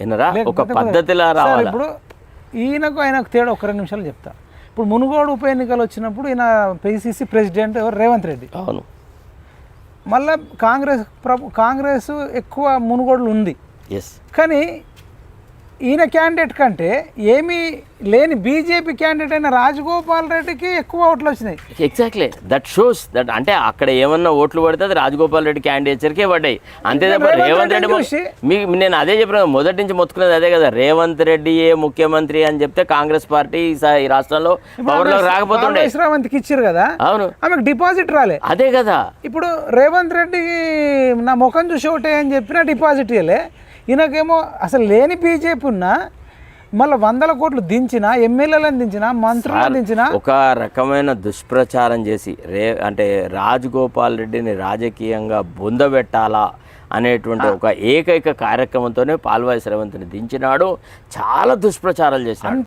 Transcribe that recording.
ఎన్నరా ఒక పద్ధతిలా రావాలి. ఇప్పుడు ఆయనకు తేడా ఒక 2 నిమిషాలు చెప్తా. ఇప్పుడు మునుగోడు ఉప ఎన్నికలు వచ్చినప్పుడు ఈయన పిసిసి ప్రెసిడెంట్ ఎవరు? రేవంత్ రెడ్డి. అవును. మళ్ళీ కాంగ్రెస్ ఎక్కువ మునుగోడులు ఉంది. ఎస్. కానీ ఈయన క్యాండిడేట్ కంటే ఏమీ లేని బీజేపీ క్యాండిడేట్ అయిన రాజగోపాల్ రెడ్డికి ఎక్కువ ఓట్లు వచ్చినాయి. Exactly that shows that. అంటే అక్కడ ఏమన్నా ఓట్లు పడితే అది రాజగోపాల్ రెడ్డి క్యాండిడేచర్కే పడ్డాయి. అంతే తప్ప రేవంత్ రెడ్డి నేను అదే చెప్పిన మొదటి నుంచి మొత్తుకునేది అదే కదా, రేవంత్ రెడ్డియే ముఖ్యమంత్రి అని చెప్తే కాంగ్రెస్ పార్టీ ఈ రాష్ట్రంలో పవర్లో రాకపోతుండే. శ్రావంతికి ఇచ్చారు కదా. అవును. ఆమెకు డిపాజిట్ రాలే. అదే కదా. ఇప్పుడు రేవంత్ రెడ్డి నా ముఖం చూసి ఒకటే అని చెప్పిన డిపాజిట్ ఇవ్వలే. ఈయనకేమో అసలు లేని బీజేపీ ఉన్నా మళ్ళీ 100 కోట్లు దించిన, ఎమ్మెల్యేలను దించిన, మంత్రులను దించిన, ఒక రకమైన దుష్ప్రచారం చేసి అంటే రాజగోపాల్ రెడ్డిని రాజకీయంగా బొందబెట్టాలా అనేటువంటి ఒక ఏకైక కార్యక్రమంతోనే పాల్వాయి శ్రవంతిని దించినాడు. చాలా దుష్ప్రచారాలు చేసినాడు.